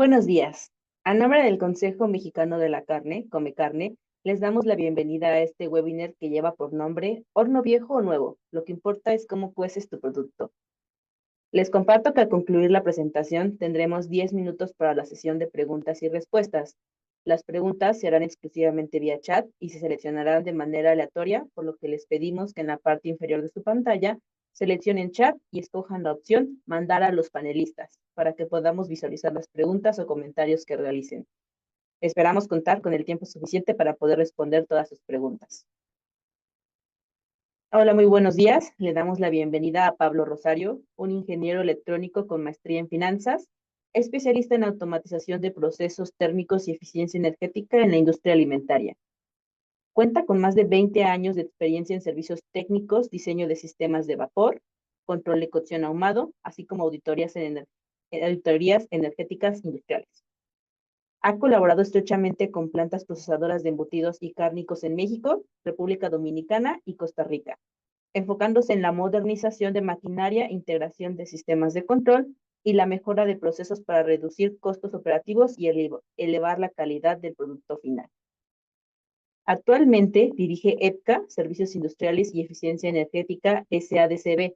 Buenos días. A nombre del Consejo Mexicano de la Carne, Come Carne, les damos la bienvenida a este webinar que lleva por nombre Horno Viejo o Nuevo. Lo que importa es cómo cueces tu producto. Les comparto que al concluir la presentación tendremos 10 minutos para la sesión de preguntas y respuestas. Las preguntas se harán exclusivamente vía chat y se seleccionarán de manera aleatoria, por lo que les pedimos que en la parte inferior de su pantalla seleccionen chat y escojan la opción mandar a los panelistas para que podamos visualizar las preguntas o comentarios que realicen. Esperamos contar con el tiempo suficiente para poder responder todas sus preguntas. Hola, muy buenos días. Le damos la bienvenida a Pablo Rosario, un ingeniero electrónico con maestría en finanzas, especialista en automatización de procesos térmicos y eficiencia energética en la industria alimentaria. Cuenta con más de 20 años de experiencia en servicios técnicos, diseño de sistemas de vapor, control de cocción ahumado, así como auditorías energéticas industriales. Ha colaborado estrechamente con plantas procesadoras de embutidos y cárnicos en México, República Dominicana y Costa Rica, enfocándose en la modernización de maquinaria, integración de sistemas de control y la mejora de procesos para reducir costos operativos y elevar la calidad del producto final. Actualmente dirige EPCA, Servicios Industriales y Eficiencia Energética SADCB,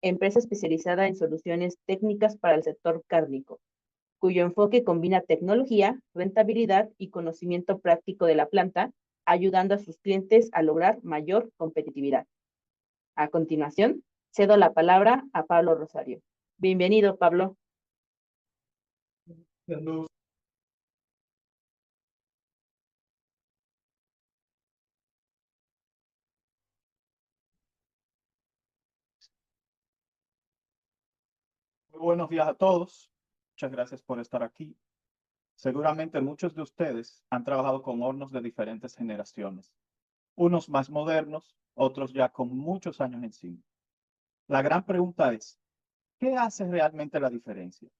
empresa especializada en soluciones técnicas para el sector cárnico, cuyo enfoque combina tecnología, rentabilidad y conocimiento práctico de la planta, ayudando a sus clientes a lograr mayor competitividad. A continuación, cedo la palabra a Pablo Rosario. Bienvenido, Pablo. Muy buenos días a todos. Muchas gracias por estar aquí. Seguramente muchos de ustedes han trabajado con hornos de diferentes generaciones, unos más modernos, otros ya con muchos años encima. La gran pregunta es, ¿qué hace realmente la diferencia?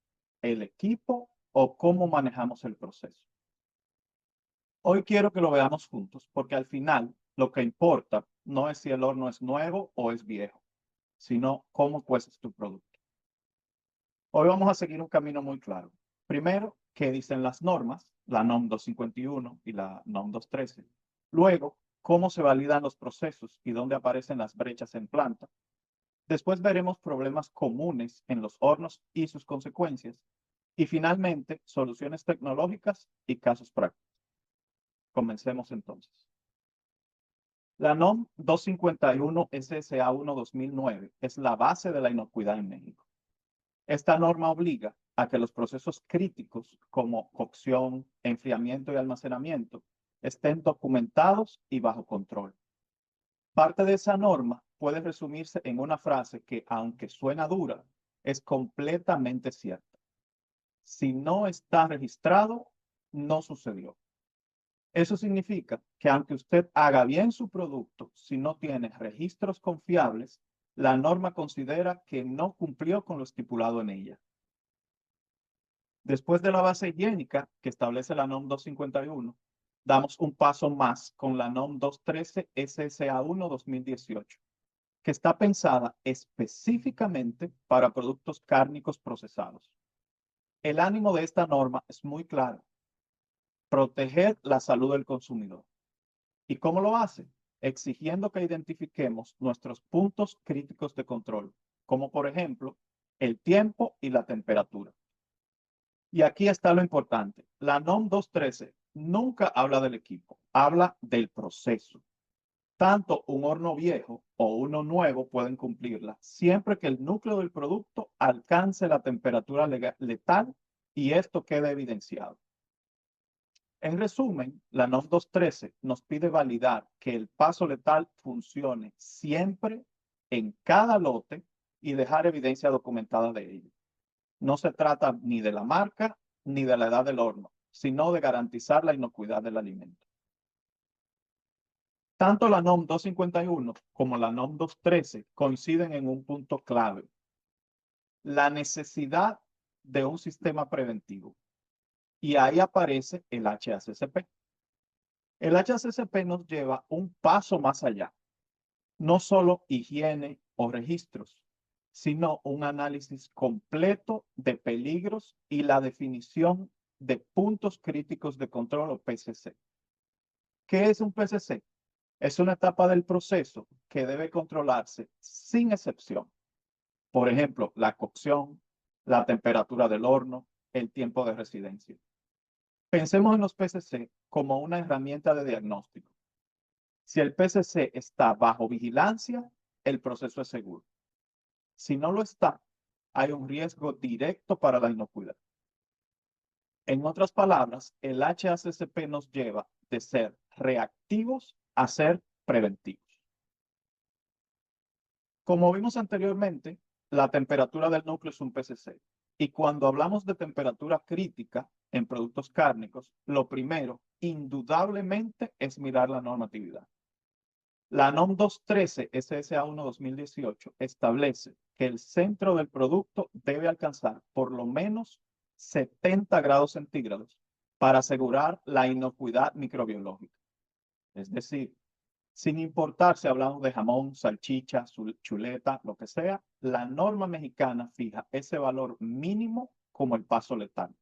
¿El equipo o cómo manejamos el proceso? Hoy quiero que lo veamos juntos, porque al final lo que importa no es si el horno es nuevo o es viejo, sino cómo cueces tu producto. Hoy vamos a seguir un camino muy claro. Primero, qué dicen las normas, la NOM 251 y la NOM 213. Luego, cómo se validan los procesos y dónde aparecen las brechas en planta. Después veremos problemas comunes en los hornos y sus consecuencias. Y finalmente, soluciones tecnológicas y casos prácticos. Comencemos entonces. La NOM 251 SSA1 2009 es la base de la inocuidad en México. Esta norma obliga a que los procesos críticos como cocción, enfriamiento y almacenamiento estén documentados y bajo control. Parte de esa norma puede resumirse en una frase que, aunque suena dura, es completamente cierta. Si no está registrado, no sucedió. Eso significa que aunque usted haga bien su producto, si no tiene registros confiables, la norma considera que no cumplió con lo estipulado en ella. Después de la base higiénica que establece la NOM 251, damos un paso más con la NOM 213 SSA1 2018, que está pensada específicamente para productos cárnicos procesados. El ánimo de esta norma es muy claro: proteger la salud del consumidor. ¿Y cómo lo hace? Exigiendo que identifiquemos nuestros puntos críticos de control, como por ejemplo el tiempo y la temperatura. Y aquí está lo importante. La NOM 213 nunca habla del equipo, habla del proceso. Tanto un horno viejo o uno nuevo pueden cumplirla, siempre que el núcleo del producto alcance la temperatura letal y esto quede evidenciado. En resumen, la NOM 213 nos pide validar que el paso letal funcione siempre en cada lote y dejar evidencia documentada de ello. No se trata ni de la marca ni de la edad del horno, sino de garantizar la inocuidad del alimento. Tanto la NOM 251 como la NOM 213 coinciden en un punto clave: la necesidad de un sistema preventivo. Y ahí aparece el HACCP. El HACCP nos lleva un paso más allá. No solo higiene o registros, sino un análisis completo de peligros y la definición de puntos críticos de control o PCC. ¿Qué es un PCC? Es una etapa del proceso que debe controlarse sin excepción. Por ejemplo, la cocción, la temperatura del horno, el tiempo de residencia. Pensemos en los PCC como una herramienta de diagnóstico. Si el PCC está bajo vigilancia, el proceso es seguro. Si no lo está, hay un riesgo directo para la inocuidad. En otras palabras, el HACCP nos lleva de ser reactivos a ser preventivos. Como vimos anteriormente, la temperatura del núcleo es un PCC. Y cuando hablamos de temperatura crítica en productos cárnicos, lo primero, indudablemente, es mirar la normatividad. La NOM 213 SSA1 2018 establece que el centro del producto debe alcanzar por lo menos 70 grados centígrados para asegurar la inocuidad microbiológica. Es decir, sin importar si hablamos de jamón, salchicha, chuleta, lo que sea, la norma mexicana fija ese valor mínimo como el paso letal.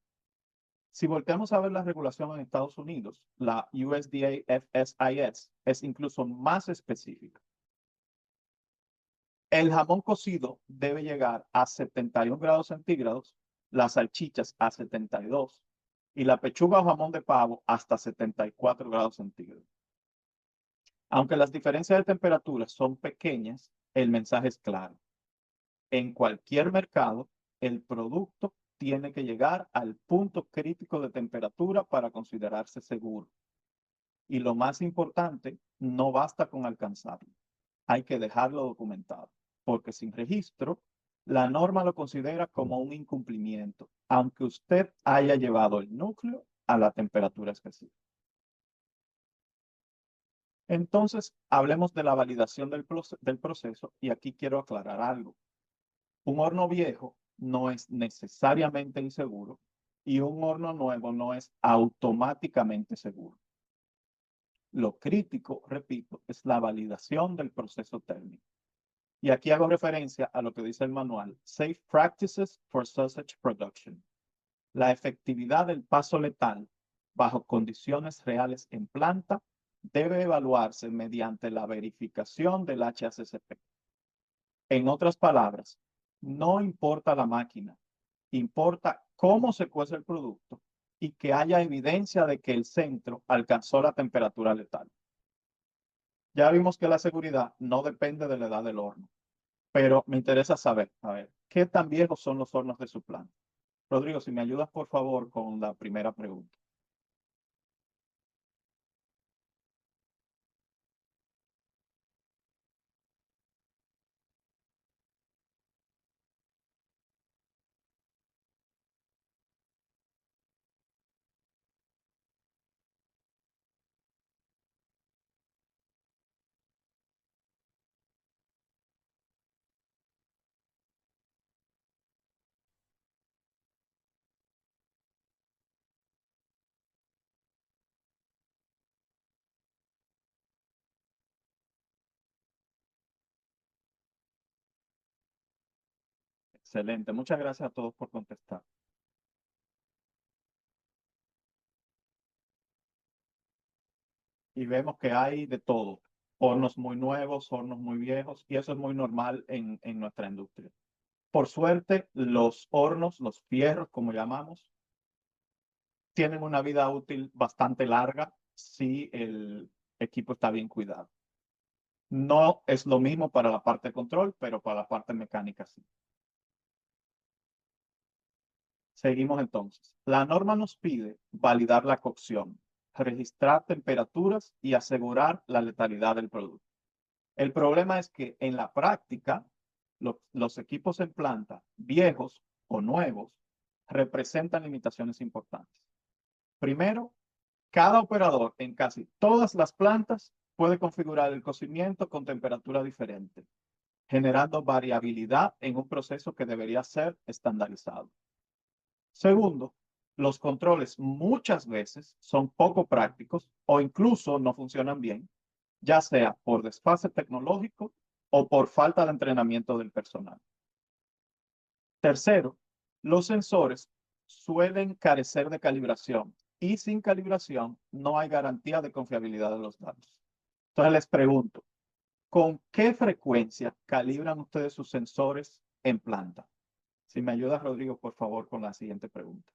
Si volteamos a ver la regulación en Estados Unidos, la USDA FSIS es incluso más específica. El jamón cocido debe llegar a 71 grados centígrados, las salchichas a 72 y la pechuga o jamón de pavo hasta 74 grados centígrados. Aunque las diferencias de temperatura son pequeñas, el mensaje es claro. En cualquier mercado, el producto tiene que llegar al punto crítico de temperatura para considerarse seguro. Y lo más importante, no basta con alcanzarlo. Hay que dejarlo documentado, porque sin registro, la norma lo considera como un incumplimiento, aunque usted haya llevado el núcleo a la temperatura específica. Entonces, hablemos de la validación del proceso y aquí quiero aclarar algo. Un horno viejo no es necesariamente inseguro y un horno nuevo no es automáticamente seguro. Lo crítico, repito, es la validación del proceso térmico. Y aquí hago referencia a lo que dice el manual, Safe Practices for Sausage Production. La efectividad del paso letal bajo condiciones reales en planta debe evaluarse mediante la verificación del HACCP. En otras palabras, no importa la máquina, importa cómo se cuece el producto y que haya evidencia de que el centro alcanzó la temperatura letal. Ya vimos que la seguridad no depende de la edad del horno, pero me interesa saber, ¿qué tan viejos son los hornos de su planta? Rodrigo, si me ayudas por favor con la primera pregunta. Excelente, muchas gracias a todos por contestar. Y vemos que hay de todo, hornos muy nuevos, hornos muy viejos, y eso es muy normal en nuestra industria. Por suerte, los hornos, los fierros, como llamamos, tienen una vida útil bastante larga si el equipo está bien cuidado. No es lo mismo para la parte de control, pero para la parte mecánica sí. Seguimos entonces. La norma nos pide validar la cocción, registrar temperaturas y asegurar la letalidad del producto. El problema es que en la práctica, los equipos en planta, viejos o nuevos, representan limitaciones importantes. Primero, cada operador en casi todas las plantas puede configurar el cocimiento con temperatura diferente, generando variabilidad en un proceso que debería ser estandarizado. Segundo, los controles muchas veces son poco prácticos o incluso no funcionan bien, ya sea por desfase tecnológico o por falta de entrenamiento del personal. Tercero, los sensores suelen carecer de calibración y sin calibración no hay garantía de confiabilidad de los datos. Entonces les pregunto, ¿con qué frecuencia calibran ustedes sus sensores en planta? Si me ayuda, Rodrigo, por favor, con la siguiente pregunta.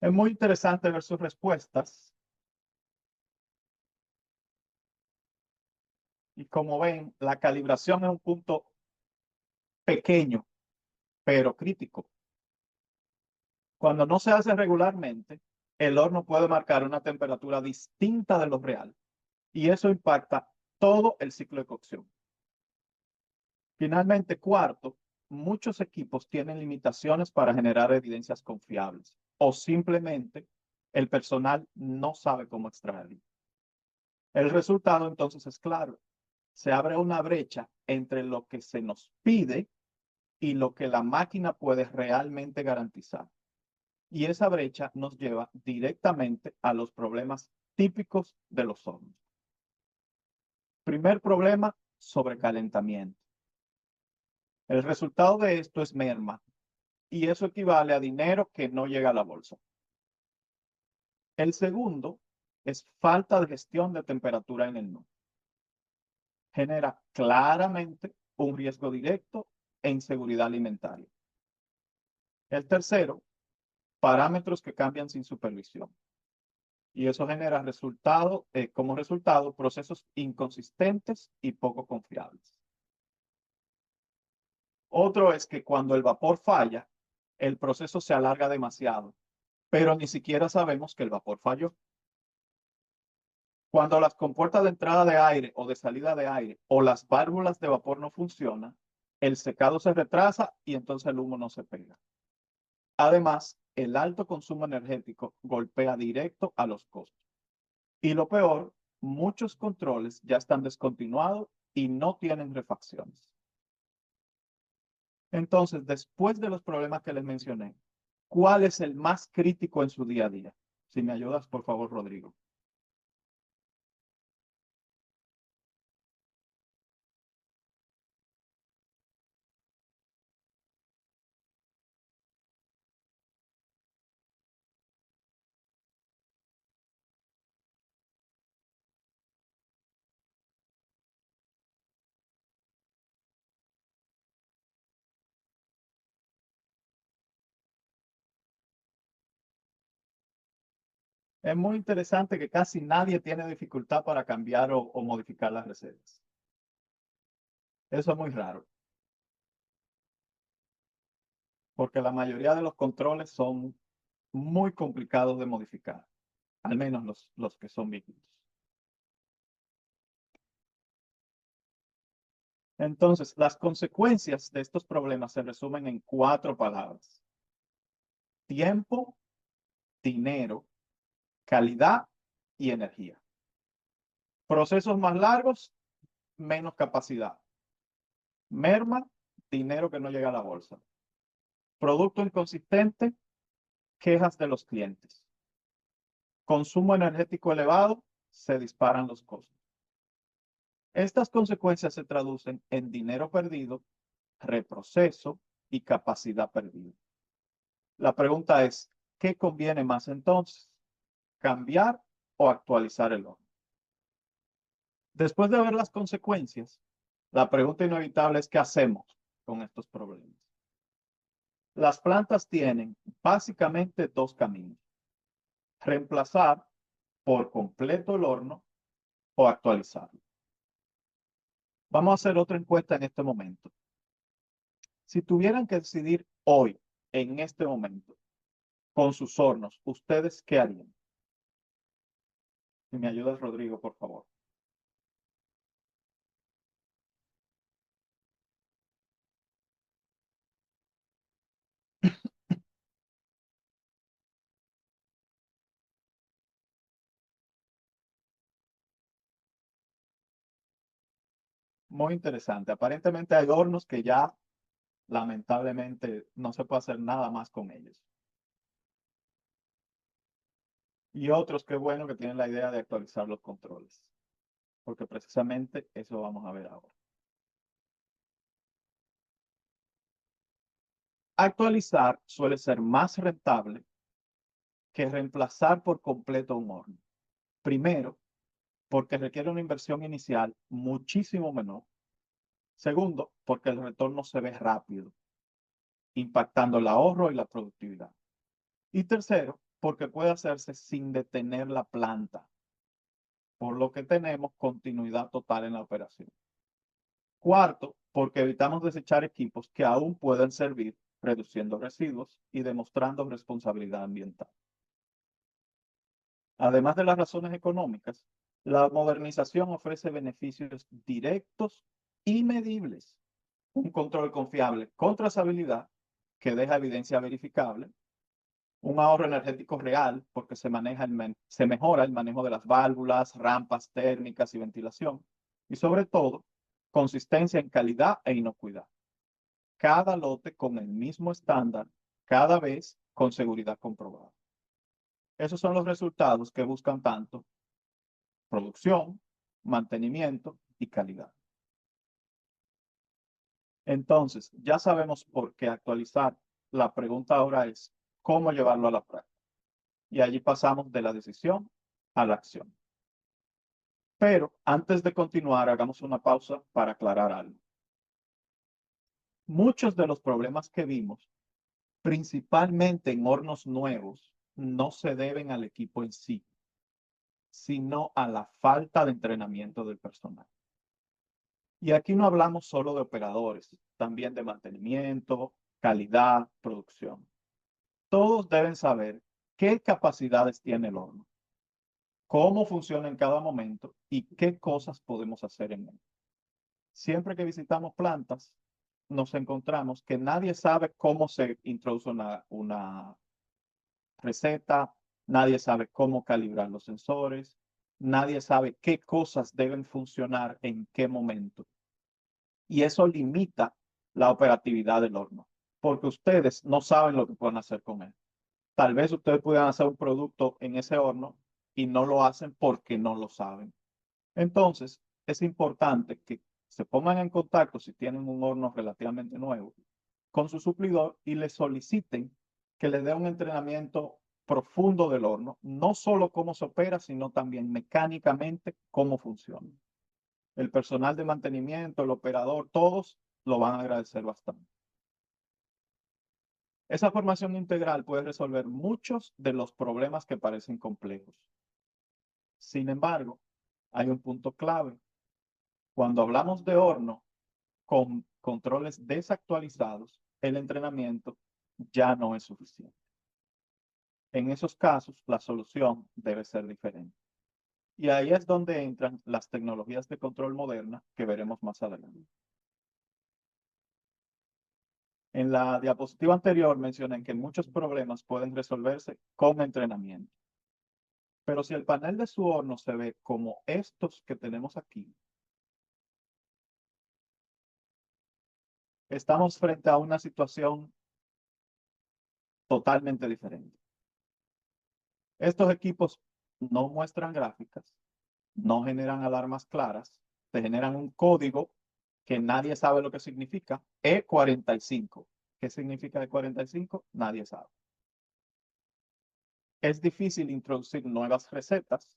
Es muy interesante ver sus respuestas y como ven, la calibración es un punto pequeño, pero crítico. Cuando no se hace regularmente, el horno puede marcar una temperatura distinta de lo real y eso impacta todo el ciclo de cocción. Finalmente, cuarto, muchos equipos tienen limitaciones para generar evidencias confiables o simplemente el personal no sabe cómo extraerlo. El resultado entonces es claro. Se abre una brecha entre lo que se nos pide y lo que la máquina puede realmente garantizar. Y esa brecha nos lleva directamente a los problemas típicos de los hornos. Primer problema, sobrecalentamiento. El resultado de esto es merma y eso equivale a dinero que no llega a la bolsa. El segundo es falta de gestión de temperatura en el no. Genera claramente un riesgo directo e inseguridad alimentaria. El tercero, parámetros que cambian sin supervisión. Y eso genera como resultado procesos inconsistentes y poco confiables. Otro es que cuando el vapor falla, el proceso se alarga demasiado, pero ni siquiera sabemos que el vapor falló. Cuando las compuertas de entrada de aire o de salida de aire o las válvulas de vapor no funcionan, el secado se retrasa y entonces el humo no se pega. Además, el alto consumo energético golpea directo a los costos. Y lo peor, muchos controles ya están descontinuados y no tienen refacciones. Entonces, después de los problemas que les mencioné, ¿cuál es el más crítico en su día a día? Si me ayudas, por favor, Rodrigo. Es muy interesante que casi nadie tiene dificultad para cambiar o modificar las recetas. Eso es muy raro, porque la mayoría de los controles son muy complicados de modificar, al menos los que son viejitos. Entonces, las consecuencias de estos problemas se resumen en cuatro palabras: tiempo, dinero, calidad y energía. Procesos más largos, menos capacidad. Merma, dinero que no llega a la bolsa. Producto inconsistente, quejas de los clientes. Consumo energético elevado, se disparan los costos. Estas consecuencias se traducen en dinero perdido, reproceso y capacidad perdida. La pregunta es, ¿qué conviene más entonces? ¿Cambiar o actualizar el horno? Después de ver las consecuencias, la pregunta inevitable es, ¿qué hacemos con estos problemas? Las plantas tienen básicamente dos caminos: reemplazar por completo el horno o actualizarlo. Vamos a hacer otra encuesta en este momento. Si tuvieran que decidir hoy, en este momento, con sus hornos, ¿ustedes qué harían? Si me ayudas, Rodrigo, por favor. Muy interesante. Aparentemente hay hornos que ya, lamentablemente, no se puede hacer nada más con ellos. Y otros, qué bueno que tienen la idea de actualizar los controles, porque precisamente eso vamos a ver ahora. Actualizar suele ser más rentable que reemplazar por completo un horno. Primero, porque requiere una inversión inicial muchísimo menor. Segundo, porque el retorno se ve rápido, impactando el ahorro y la productividad. Y tercero, porque puede hacerse sin detener la planta, por lo que tenemos continuidad total en la operación. Cuarto, porque evitamos desechar equipos que aún pueden servir, reduciendo residuos y demostrando responsabilidad ambiental. Además de las razones económicas, la modernización ofrece beneficios directos y medibles. Un control confiable con trazabilidad que deja evidencia verificable, un ahorro energético real porque se mejora el manejo de las válvulas, rampas térmicas y ventilación, y sobre todo, consistencia en calidad e inocuidad. Cada lote con el mismo estándar, cada vez con seguridad comprobada. Esos son los resultados que buscan tanto producción, mantenimiento y calidad. Entonces, ya sabemos por qué actualizar. La pregunta ahora es, ¿cómo llevarlo a la práctica? Y allí pasamos de la decisión a la acción. Pero antes de continuar, hagamos una pausa para aclarar algo. Muchos de los problemas que vimos, principalmente en hornos nuevos, no se deben al equipo en sí, sino a la falta de entrenamiento del personal. Y aquí no hablamos solo de operadores, también de mantenimiento, calidad, producción. Todos deben saber qué capacidades tiene el horno, cómo funciona en cada momento y qué cosas podemos hacer en él. Siempre que visitamos plantas, nos encontramos que nadie sabe cómo se introduce una receta, nadie sabe cómo calibrar los sensores, nadie sabe qué cosas deben funcionar en qué momento. Y eso limita la operatividad del horno, porque ustedes no saben lo que pueden hacer con él. Tal vez ustedes puedan hacer un producto en ese horno y no lo hacen porque no lo saben. Entonces, es importante que se pongan en contacto si tienen un horno relativamente nuevo con su suplidor y le soliciten que les dé un entrenamiento profundo del horno, no solo cómo se opera, sino también mecánicamente cómo funciona. El personal de mantenimiento, el operador, todos lo van a agradecer bastante. Esa formación integral puede resolver muchos de los problemas que parecen complejos. Sin embargo, hay un punto clave. Cuando hablamos de horno con controles desactualizados, el entrenamiento ya no es suficiente. En esos casos, la solución debe ser diferente. Y ahí es donde entran las tecnologías de control moderna que veremos más adelante. En la diapositiva anterior mencioné que muchos problemas pueden resolverse con entrenamiento. Pero si el panel de su horno se ve como estos que tenemos aquí, estamos frente a una situación totalmente diferente. Estos equipos no muestran gráficas, no generan alarmas claras, te generan un código que nadie sabe lo que significa, E45. ¿Qué significa E45? Nadie sabe. Es difícil introducir nuevas recetas.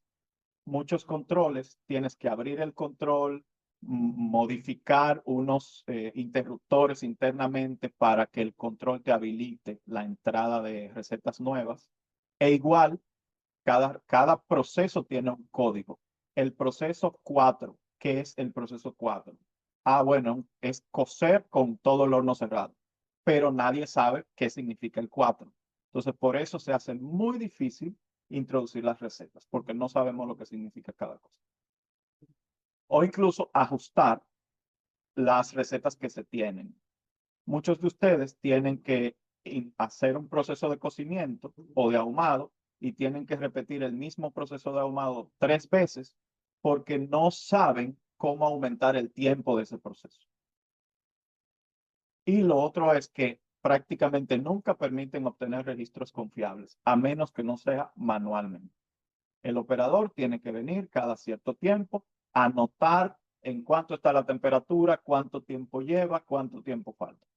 Muchos controles, tienes que abrir el control, modificar unos interruptores internamente para que el control te habilite la entrada de recetas nuevas. E igual, cada proceso tiene un código. El proceso 4, ¿qué es el proceso 4? Ah, bueno, es cocer con todo el horno cerrado, pero nadie sabe qué significa el 4. Entonces, por eso se hace muy difícil introducir las recetas, porque no sabemos lo que significa cada cosa. O incluso ajustar las recetas que se tienen. Muchos de ustedes tienen que hacer un proceso de cocimiento o de ahumado y tienen que repetir el mismo proceso de ahumado 3 veces porque no saben cómo aumentar el tiempo de ese proceso. Y lo otro es que prácticamente nunca permiten obtener registros confiables, a menos que no sea manualmente. El operador tiene que venir cada cierto tiempo, anotar en cuánto está la temperatura, cuánto tiempo lleva, cuánto tiempo falta.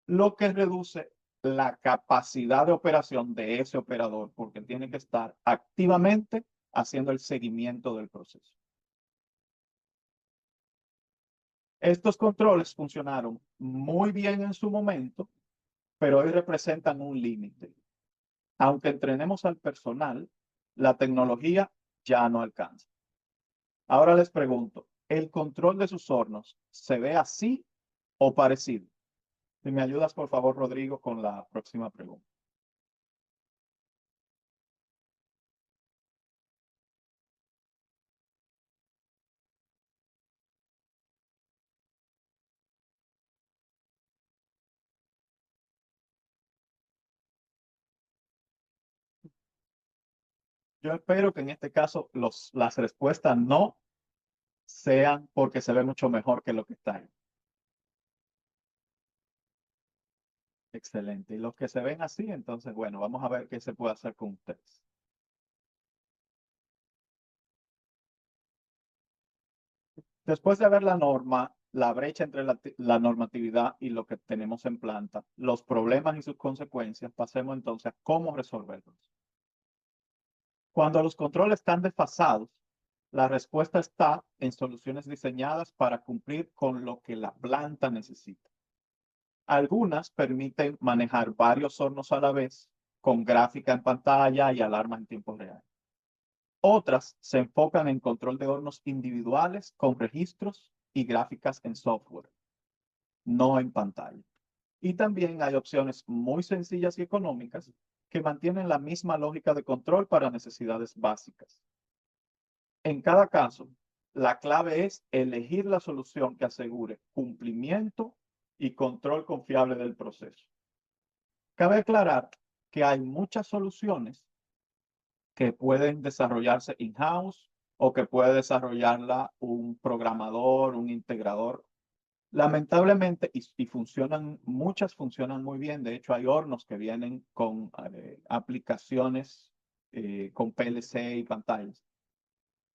Lo que reduce la capacidad de operación de ese operador, porque tiene que estar activamente haciendo el seguimiento del proceso. Estos controles funcionaron muy bien en su momento, pero hoy representan un límite. Aunque entrenemos al personal, la tecnología ya no alcanza. Ahora les pregunto, ¿el control de sus hornos se ve así o parecido? Si me ayudas, por favor, Rodrigo, con la próxima pregunta. Yo espero que en este caso las respuestas no sean porque se ve mucho mejor que lo que está ahí. Excelente. Y los que se ven así, entonces, bueno, vamos a ver qué se puede hacer con ustedes. Después de ver la norma, la brecha entre la normatividad y lo que tenemos en planta, los problemas y sus consecuencias, pasemos entonces a cómo resolverlos. Cuando los controles están desfasados, la respuesta está en soluciones diseñadas para cumplir con lo que la planta necesita. Algunas permiten manejar varios hornos a la vez, con gráfica en pantalla y alarma en tiempo real. Otras se enfocan en control de hornos individuales con registros y gráficas en software, no en pantalla. Y también hay opciones muy sencillas y económicas que mantienen la misma lógica de control para necesidades básicas. En cada caso, la clave es elegir la solución que asegure cumplimiento y control confiable del proceso. Cabe aclarar que hay muchas soluciones que pueden desarrollarse in-house o que puede desarrollarla un programador, un integrador. Lamentablemente, y funcionan, muchas funcionan muy bien. De hecho, hay hornos que vienen con aplicaciones con PLC y pantallas.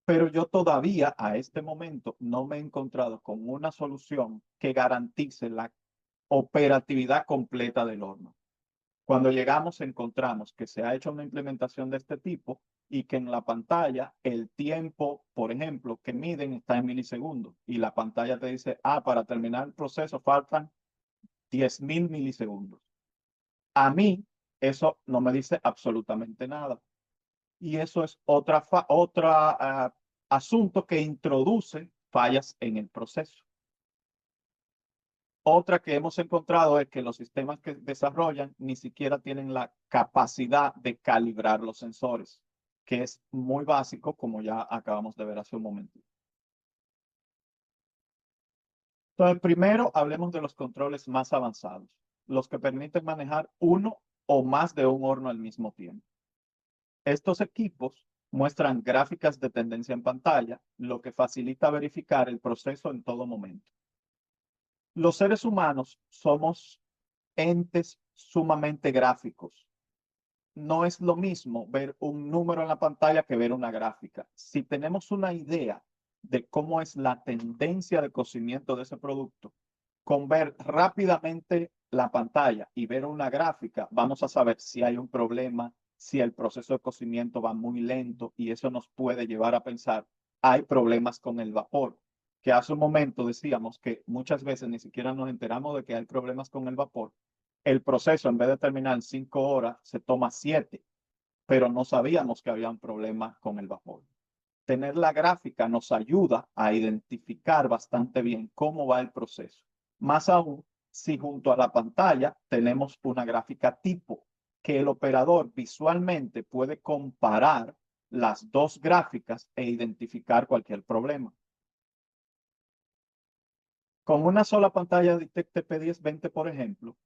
Pero yo todavía a este momento no me he encontrado con una solución que garantice la operatividad completa del horno. Cuando llegamos encontramos que se ha hecho una implementación de este tipo y que en la pantalla el tiempo, por ejemplo, que miden está en milisegundos y la pantalla te dice, para terminar el proceso faltan 10.000 milisegundos. A mí eso no me dice absolutamente nada. Y eso es otra asunto que introduce fallas en el proceso. Otra que hemos encontrado es que los sistemas que desarrollan ni siquiera tienen la capacidad de calibrar los sensores, que es muy básico, como ya acabamos de ver hace un momento. Entonces, primero hablemos de los controles más avanzados, los que permiten manejar uno o más de un horno al mismo tiempo. Estos equipos muestran gráficas de tendencia en pantalla, lo que facilita verificar el proceso en todo momento. Los seres humanos somos entes sumamente gráficos. No es lo mismo ver un número en la pantalla que ver una gráfica. Si tenemos una idea de cómo es la tendencia de cocimiento de ese producto, con ver rápidamente la pantalla y ver una gráfica, vamos a saber si hay un problema, si el proceso de cocimiento va muy lento y eso nos puede llevar a pensar, hay problemas con el vapor, que hace un momento decíamos que muchas veces ni siquiera nos enteramos de que hay problemas con el vapor. El proceso, en vez de terminar en 5 horas, se toma 7, pero no sabíamos que había un problema con el vapor. Tener la gráfica nos ayuda a identificar bastante bien cómo va el proceso. Más aún, si junto a la pantalla tenemos una gráfica tipo, que el operador visualmente puede comparar las dos gráficas e identificar cualquier problema. Con una sola pantalla de TP1020, por ejemplo,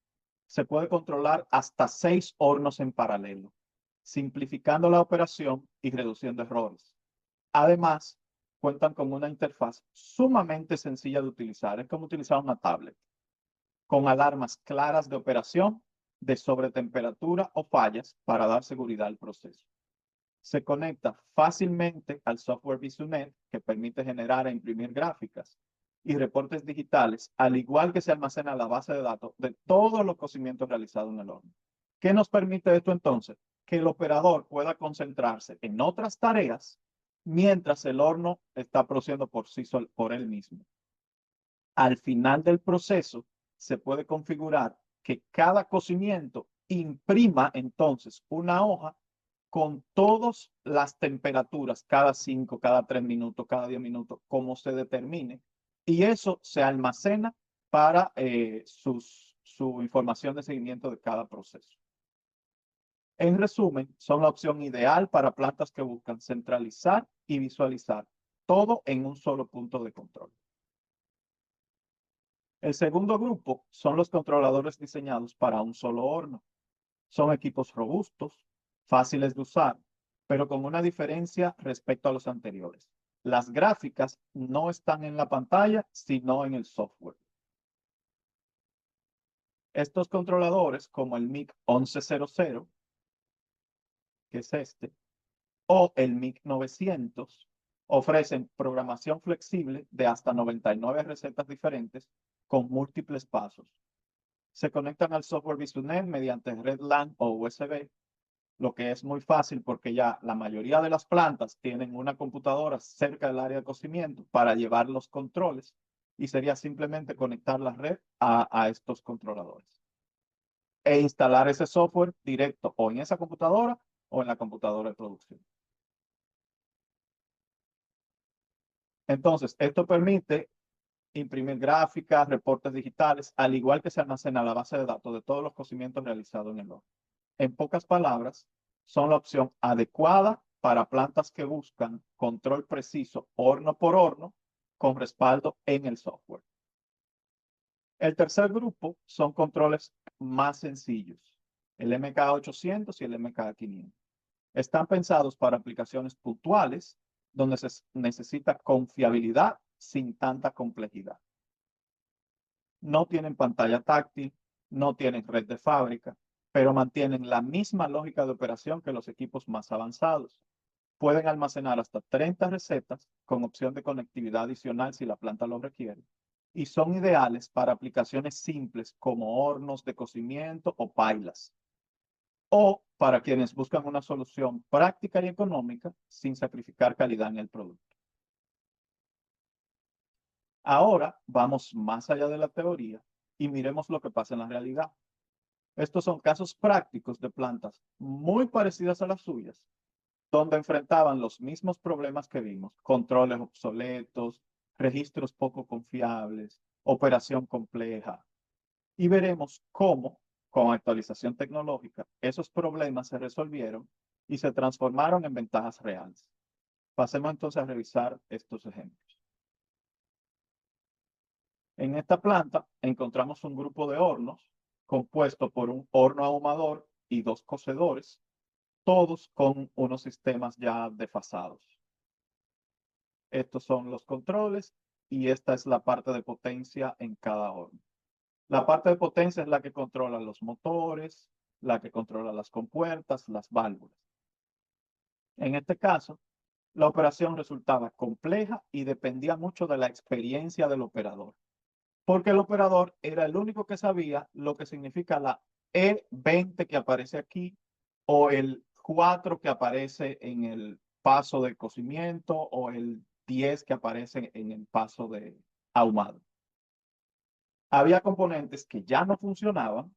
se puede controlar hasta 6 hornos en paralelo, simplificando la operación y reduciendo errores. Además, cuentan con una interfaz sumamente sencilla de utilizar. Es como utilizar una tablet, con alarmas claras de operación, de sobretemperatura o fallas para dar seguridad al proceso. Se conecta fácilmente al software VisuNet, que permite generar e imprimir gráficas y reportes digitales, al igual que se almacena la base de datos de todos los cocimientos realizados en el horno. ¿Qué nos permite esto entonces? Que el operador pueda concentrarse en otras tareas mientras el horno está produciendo por él mismo. Al final del proceso, se puede configurar que cada cocimiento imprima entonces una hoja con todas las temperaturas, cada 5, cada 3 minutos, cada 10 minutos, como se determine. Y eso se almacena para su información de seguimiento de cada proceso. En resumen, son la opción ideal para plantas que buscan centralizar y visualizar todo en un solo punto de control. El segundo grupo son los controladores diseñados para un solo horno. Son equipos robustos, fáciles de usar, pero con una diferencia respecto a los anteriores. Las gráficas no están en la pantalla, sino en el software. Estos controladores, como el MIC 1100, que es este, o el MIC 900, ofrecen programación flexible de hasta 99 recetas diferentes con múltiples pasos. Se conectan al software VisuNet mediante red LAN o USB, lo que es muy fácil porque ya la mayoría de las plantas tienen una computadora cerca del área de cocimiento para llevar los controles y sería simplemente conectar la red a estos controladores e instalar ese software directo o en esa computadora o en la computadora de producción. Entonces, esto permite imprimir gráficas, reportes digitales, al igual que se almacena la base de datos de todos los cocimientos realizados en el horno. En pocas palabras, son la opción adecuada para plantas que buscan control preciso horno por horno con respaldo en el software. El tercer grupo son controles más sencillos, el MK800 y el MK500. Están pensados para aplicaciones puntuales donde se necesita confiabilidad sin tanta complejidad. No tienen pantalla táctil, no tienen red de fábrica, pero mantienen la misma lógica de operación que los equipos más avanzados. Pueden almacenar hasta 30 recetas con opción de conectividad adicional si la planta lo requiere. Y son ideales para aplicaciones simples como hornos de cocimiento o pailas. O para quienes buscan una solución práctica y económica sin sacrificar calidad en el producto. Ahora vamos más allá de la teoría y miremos lo que pasa en la realidad. Estos son casos prácticos de plantas muy parecidas a las suyas, donde enfrentaban los mismos problemas que vimos: controles obsoletos, registros poco confiables, operación compleja. Y veremos cómo, con actualización tecnológica, esos problemas se resolvieron y se transformaron en ventajas reales. Pasemos entonces a revisar estos ejemplos. En esta planta encontramos un grupo de hornos compuesto por un horno ahumador y dos cocedores, todos con unos sistemas ya desfasados. Estos son los controles y esta es la parte de potencia en cada horno. La parte de potencia es la que controla los motores, la que controla las compuertas, las válvulas. En este caso, la operación resultaba compleja y dependía mucho de la experiencia del operador, porque el operador era el único que sabía lo que significa la E20 que aparece aquí o el 4 que aparece en el paso de cocimiento o el 10 que aparece en el paso de ahumado. Había componentes que ya no funcionaban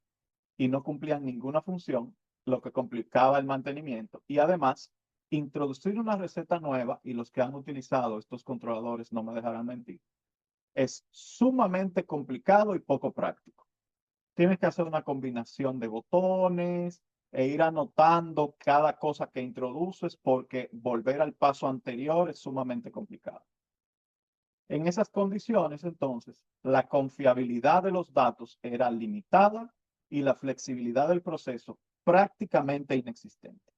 y no cumplían ninguna función, lo que complicaba el mantenimiento. Y además, introducir una receta nueva, y los que han utilizado estos controladores no me dejarán mentir, es sumamente complicado y poco práctico. Tienes que hacer una combinación de botones e ir anotando cada cosa que introduces porque volver al paso anterior es sumamente complicado. En esas condiciones, entonces, la confiabilidad de los datos era limitada y la flexibilidad del proceso prácticamente inexistente.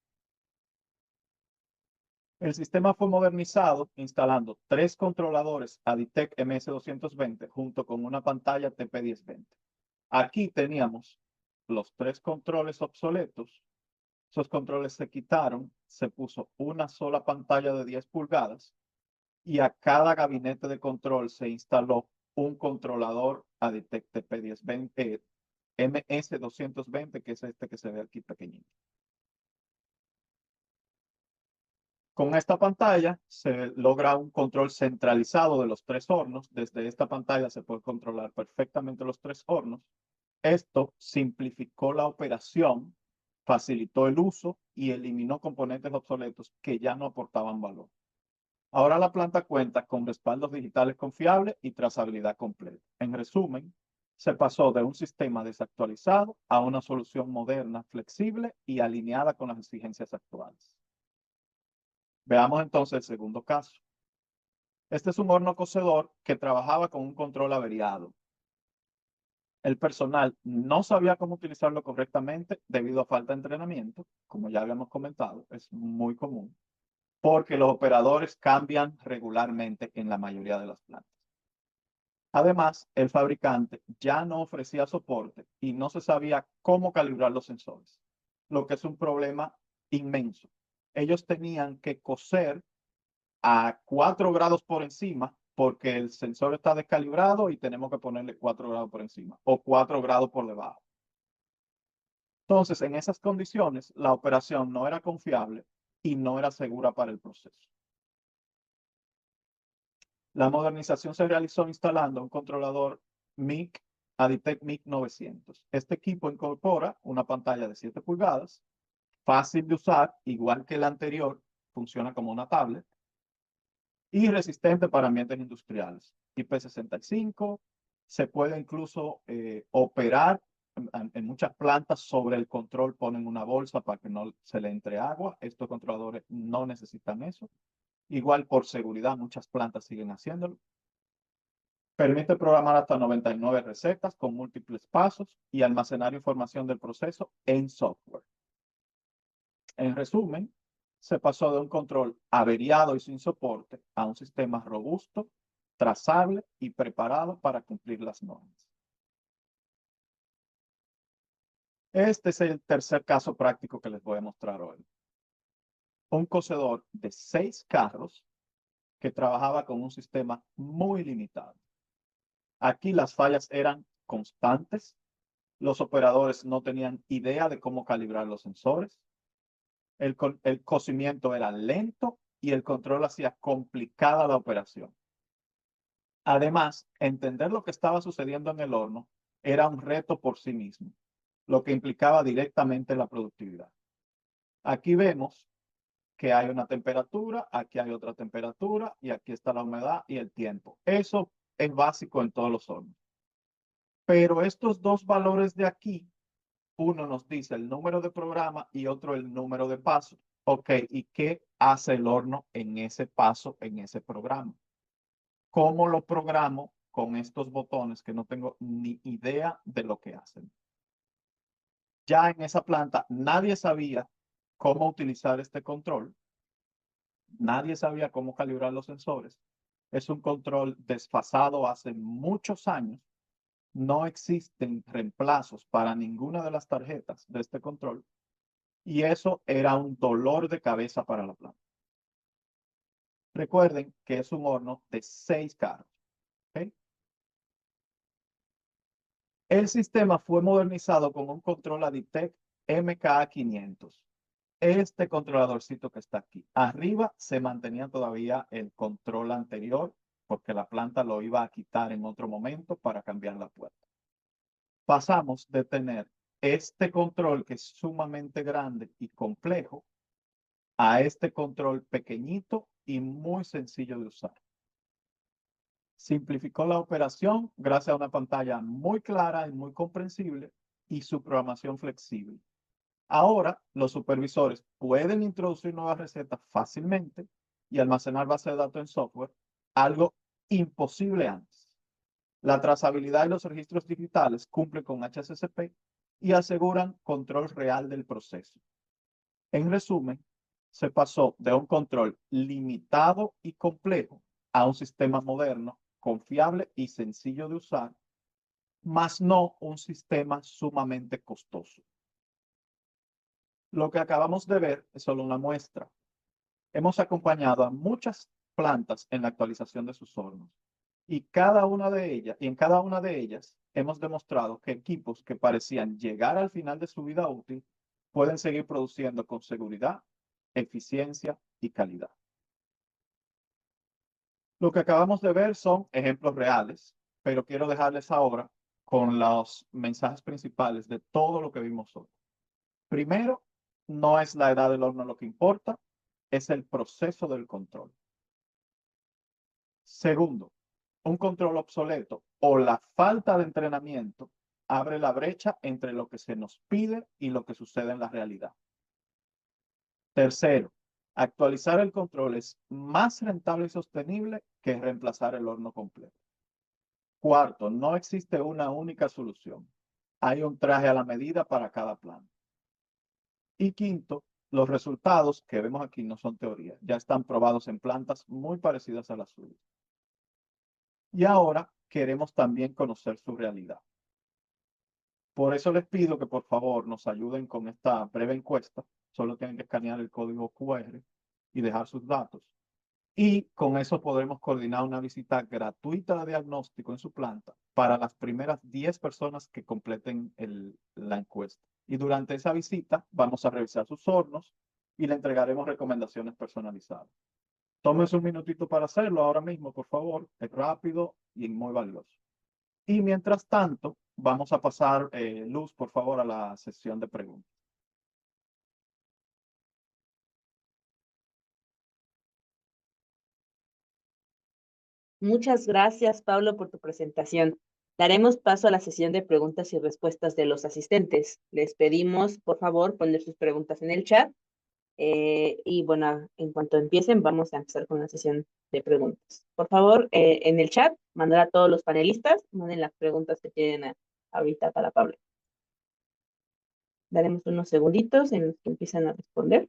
El sistema fue modernizado instalando 3 controladores Aditec MS220 junto con una pantalla TP1020. Aquí teníamos los 3 controles obsoletos. Esos controles se quitaron, se puso una sola pantalla de 10 pulgadas y a cada gabinete de control se instaló un controlador Aditec TP1020 MS220, que es este que se ve aquí pequeñito. Con esta pantalla se logra un control centralizado de los 3 hornos. Desde esta pantalla se puede controlar perfectamente los 3 hornos. Esto simplificó la operación, facilitó el uso y eliminó componentes obsoletos que ya no aportaban valor. Ahora la planta cuenta con respaldos digitales confiables y trazabilidad completa. En resumen, se pasó de un sistema desactualizado a una solución moderna, flexible y alineada con las exigencias actuales. Veamos entonces el segundo caso. Este es un horno cocedor que trabajaba con un control averiado. El personal no sabía cómo utilizarlo correctamente debido a falta de entrenamiento, como ya habíamos comentado, es muy común, porque los operadores cambian regularmente en la mayoría de las plantas. Además, el fabricante ya no ofrecía soporte y no se sabía cómo calibrar los sensores, lo que es un problema inmenso. Ellos tenían que coser a 4 grados por encima porque el sensor está descalibrado y tenemos que ponerle 4 grados por encima o 4 grados por debajo. Entonces, en esas condiciones, la operación no era confiable y no era segura para el proceso. La modernización se realizó instalando un controlador MIC Aditec MIC 900. Este equipo incorpora una pantalla de 7 pulgadas, fácil de usar, igual que el anterior, funciona como una tablet, y resistente para ambientes industriales. IP65, se puede incluso operar en muchas plantas sobre el control, ponen una bolsa para que no se le entre agua. Estos controladores no necesitan eso. Igual por seguridad, muchas plantas siguen haciéndolo. Permite programar hasta 99 recetas con múltiples pasos y almacenar información del proceso en software. En resumen, se pasó de un control averiado y sin soporte a un sistema robusto, trazable y preparado para cumplir las normas. Este es el tercer caso práctico que les voy a mostrar hoy. Un cocedor de 6 carros que trabajaba con un sistema muy limitado. Aquí las fallas eran constantes, los operadores no tenían idea de cómo calibrar los sensores, el cocimiento era lento y el control hacía complicada la operación. Además, entender lo que estaba sucediendo en el horno era un reto por sí mismo, lo que implicaba directamente la productividad. Aquí vemos que hay una temperatura, aquí hay otra temperatura y aquí está la humedad y el tiempo. Eso es básico en todos los hornos. Pero estos dos valores de aquí, uno nos dice el número de programa y otro el número de pasos. Ok, ¿y qué hace el horno en ese paso, en ese programa? ¿Cómo lo programo con estos botones que no tengo ni idea de lo que hacen? Ya en esa planta nadie sabía cómo utilizar este control. Nadie sabía cómo calibrar los sensores. Es un control desfasado hace muchos años. No existen reemplazos para ninguna de las tarjetas de este control. Y eso era un dolor de cabeza para la planta. Recuerden que es un horno de 6 carros. ¿Okay? El sistema fue modernizado con un control Aditec MK500. Este controladorcito que está aquí. Arriba se mantenía todavía el control anterior porque la planta lo iba a quitar en otro momento para cambiar la puerta. Pasamos de tener este control que es sumamente grande y complejo a este control pequeñito y muy sencillo de usar. Simplificó la operación gracias a una pantalla muy clara y muy comprensible y su programación flexible. Ahora, los supervisores pueden introducir nuevas recetas fácilmente y almacenar bases de datos en software, algo imposible antes. La trazabilidad y los registros digitales cumplen con HACCP y aseguran control real del proceso. En resumen, se pasó de un control limitado y complejo a un sistema moderno, confiable y sencillo de usar, más no un sistema sumamente costoso. Lo que acabamos de ver es solo una muestra. Hemos acompañado a muchas plantas en la actualización de sus hornos y en cada una de ellas hemos demostrado que equipos que parecían llegar al final de su vida útil pueden seguir produciendo con seguridad, eficiencia y calidad. Lo que acabamos de ver son ejemplos reales, pero quiero dejarles ahora con los mensajes principales de todo lo que vimos hoy. Primero, no es la edad del horno lo que importa, es el proceso del control. Segundo, un control obsoleto o la falta de entrenamiento abre la brecha entre lo que se nos pide y lo que sucede en la realidad. Tercero, actualizar el control es más rentable y sostenible que reemplazar el horno completo. Cuarto, no existe una única solución. Hay un traje a la medida para cada plan. Y quinto, los resultados que vemos aquí no son teoría, ya están probados en plantas muy parecidas a las suyas. Y ahora queremos también conocer su realidad. Por eso les pido que por favor nos ayuden con esta breve encuesta. Solo tienen que escanear el código QR y dejar sus datos. Y con eso podremos coordinar una visita gratuita de diagnóstico en su planta para las primeras 10 personas que completen la encuesta. Y durante esa visita vamos a revisar sus hornos y le entregaremos recomendaciones personalizadas. Tómense un minutito para hacerlo ahora mismo, por favor. Es rápido y muy valioso. Y mientras tanto, vamos a pasar, Luz, por favor, a la sesión de preguntas. Muchas gracias, Pablo, por tu presentación. Daremos paso a la sesión de preguntas y respuestas de los asistentes. Les pedimos, por favor, poner sus preguntas en el chat. Y bueno, en cuanto empiecen, vamos a empezar con la sesión de preguntas. Por favor, en el chat, mandar a todos los panelistas, manden las preguntas que tienen ahorita para Pablo. Daremos unos segunditos en los que empiezan a responder.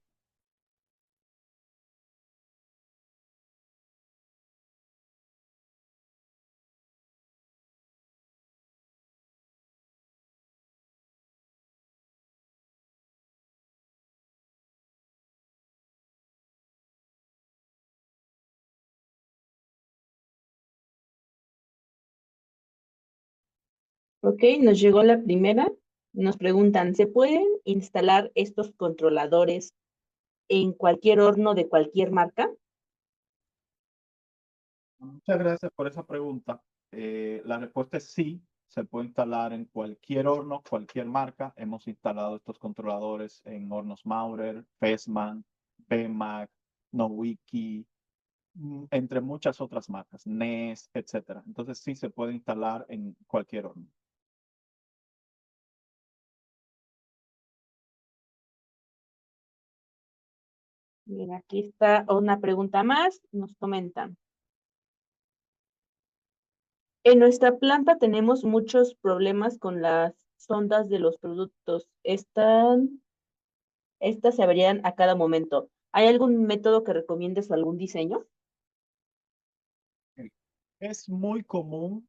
Ok, nos llegó la primera. Nos preguntan, ¿se pueden instalar estos controladores en cualquier horno de cualquier marca? Muchas gracias por esa pregunta. La respuesta es sí, se puede instalar en cualquier horno, cualquier marca. Hemos instalado estos controladores en hornos Maurer, Fessman, BMAC, Nowiki, entre muchas otras marcas, NES, etcétera. Entonces sí se puede instalar en cualquier horno. Mira, aquí está una pregunta más. Nos comentan. En nuestra planta tenemos muchos problemas con las sondas de los productos. Estas se abrían a cada momento. ¿Hay algún método que recomiendes o algún diseño? Es muy común,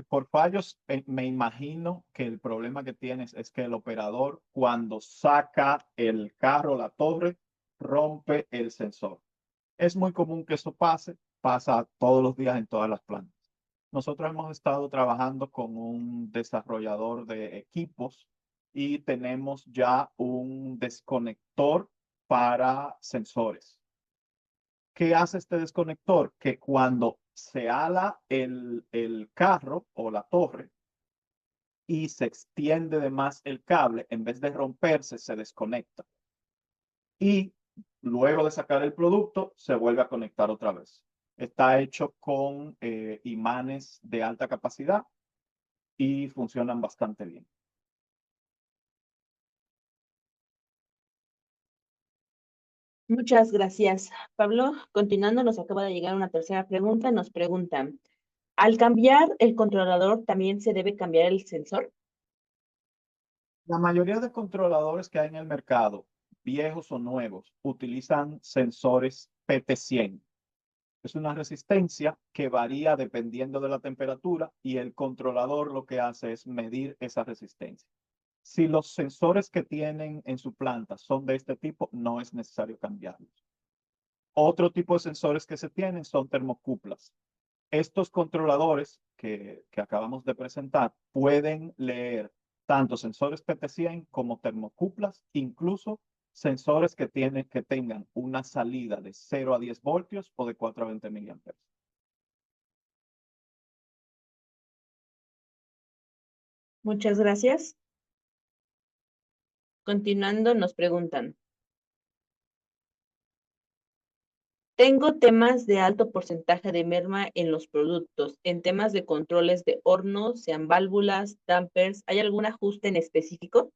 por fallos, me imagino que el problema que tienes es que el operador cuando saca el carro, la torre, rompe el sensor. Es muy común que eso pasa todos los días en todas las plantas. Nosotros hemos estado trabajando con un desarrollador de equipos y tenemos ya un desconector para sensores. ¿Qué hace este desconector? Que cuando se ala el carro o la torre y se extiende de más el cable, en vez de romperse, se desconecta. Y luego de sacar el producto, se vuelve a conectar otra vez. Está hecho con imanes de alta capacidad y funcionan bastante bien. Muchas gracias, Pablo. Continuando, nos acaba de llegar una tercera pregunta. Nos preguntan, ¿al cambiar el controlador también se debe cambiar el sensor? La mayoría de controladores que hay en el mercado viejos o nuevos, utilizan sensores PT100. Es una resistencia que varía dependiendo de la temperatura y el controlador lo que hace es medir esa resistencia. Si los sensores que tienen en su planta son de este tipo, no es necesario cambiarlos. Otro tipo de sensores que se tienen son termocuplas. Estos controladores que acabamos de presentar pueden leer tanto sensores PT100 como termocuplas, incluso sensores que tengan una salida de 0 a 10 voltios o de 4 a 20 miliamperes. Muchas gracias. Continuando, nos preguntan. Tengo temas de alto porcentaje de merma en los productos. En temas de controles de horno, sean válvulas, dampers, ¿hay algún ajuste en específico?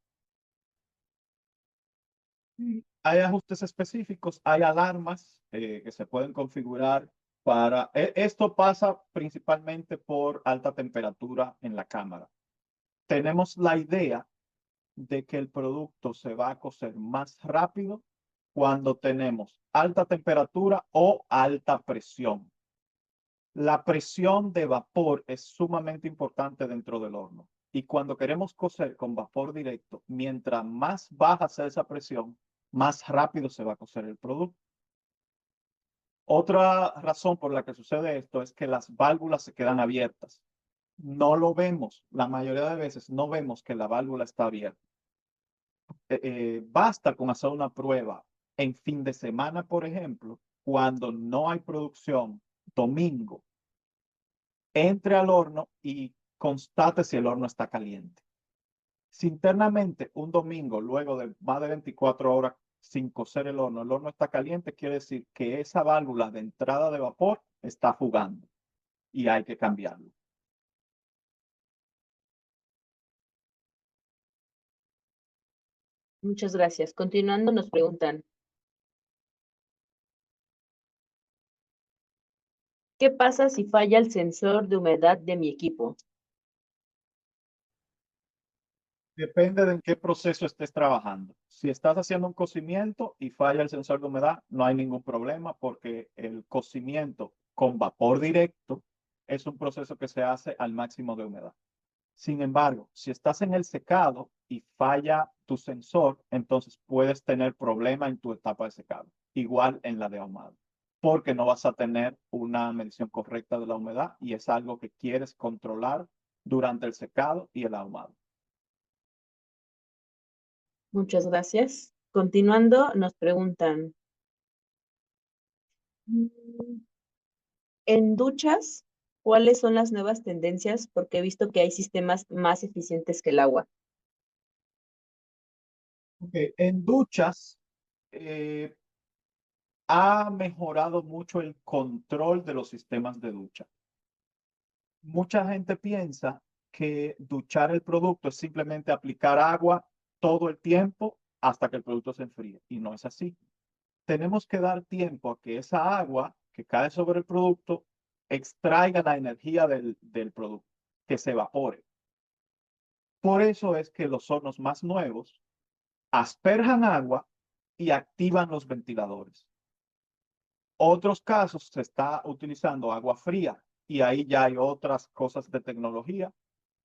Hay ajustes específicos, hay alarmas que se pueden configurar para... Esto pasa principalmente por alta temperatura en la cámara. Tenemos la idea de que el producto se va a cocer más rápido cuando tenemos alta temperatura o alta presión. La presión de vapor es sumamente importante dentro del horno. Y cuando queremos cocer con vapor directo, mientras más baja sea esa presión, más rápido se va a cocer el producto. Otra razón por la que sucede esto es que las válvulas se quedan abiertas. No lo vemos, la mayoría de veces no vemos que la válvula está abierta. Basta con hacer una prueba en fin de semana, por ejemplo, cuando no hay producción, domingo, entre al horno y constate si el horno está caliente. Si internamente un domingo, luego de más de 24 horas sin cocer el horno está caliente, quiere decir que esa válvula de entrada de vapor está jugando y hay que cambiarlo. Muchas gracias. Continuando, nos preguntan. ¿Qué pasa si falla el sensor de humedad de mi equipo? Depende de en qué proceso estés trabajando. Si estás haciendo un cocimiento y falla el sensor de humedad, no hay ningún problema porque el cocimiento con vapor directo es un proceso que se hace al máximo de humedad. Sin embargo, si estás en el secado y falla tu sensor, entonces puedes tener problema en tu etapa de secado, igual en la de ahumado, porque no vas a tener una medición correcta de la humedad y es algo que quieres controlar durante el secado y el ahumado. Muchas gracias. Continuando, nos preguntan. En duchas, ¿cuáles son las nuevas tendencias? Porque he visto que hay sistemas más eficientes que el agua. Okay. En duchas eh, ha mejorado mucho el control de los sistemas de ducha. Mucha gente piensa que duchar el producto es simplemente aplicar agua todo el tiempo hasta que el producto se enfríe. Y no es así. Tenemos que dar tiempo a que esa agua que cae sobre el producto extraiga la energía del producto, que se evapore. Por eso es que los hornos más nuevos asperjan agua y activan los ventiladores. Otros casos se está utilizando agua fría y ahí ya hay otras cosas de tecnología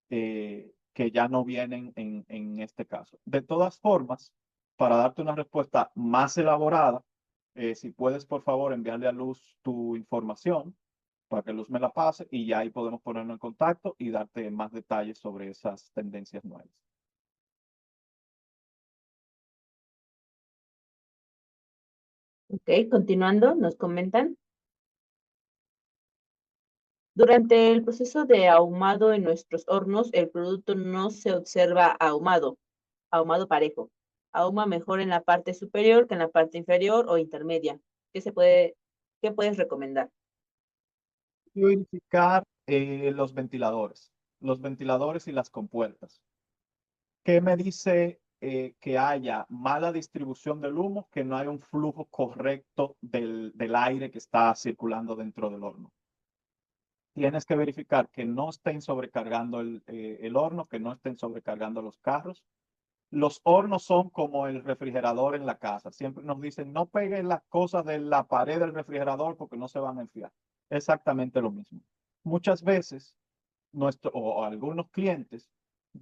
que ya no vienen en este caso. De todas formas, para darte una respuesta más elaborada, si puedes, por favor, enviarle a Luz tu información para que Luz me la pase y ya ahí podemos ponernos en contacto y darte más detalles sobre esas tendencias nuevas. Ok, continuando, nos comentan. Durante el proceso de ahumado en nuestros hornos, el producto no se observa ahumado parejo. Ahuma mejor en la parte superior que en la parte inferior o intermedia. ¿Qué puedes recomendar? Y verificar los ventiladores y las compuertas. ¿Qué me dice que haya mala distribución del humo, que no haya un flujo correcto del aire que está circulando dentro del horno? Tienes que verificar que no estén sobrecargando el horno, que no estén sobrecargando los carros. Los hornos son como el refrigerador en la casa. Siempre nos dicen, no peguen las cosas de la pared del refrigerador porque no se van a enfriar. Exactamente lo mismo. Muchas veces, o algunos clientes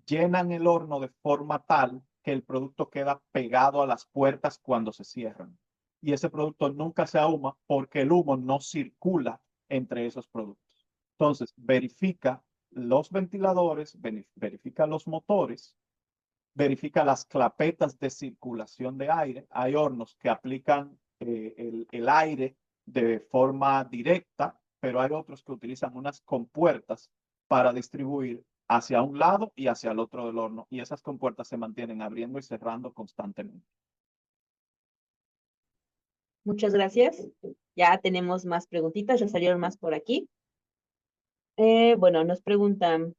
llenan el horno de forma tal que el producto queda pegado a las puertas cuando se cierran. Y ese producto nunca se ahuma porque el humo no circula entre esos productos. Entonces, verifica los ventiladores, verifica los motores, verifica las clapetas de circulación de aire. Hay hornos que aplican el aire de forma directa, pero hay otros que utilizan unas compuertas para distribuir hacia un lado y hacia el otro del horno. Y esas compuertas se mantienen abriendo y cerrando constantemente. Muchas gracias. Ya tenemos más preguntitas, ya salieron más por aquí. Bueno, nos preguntan,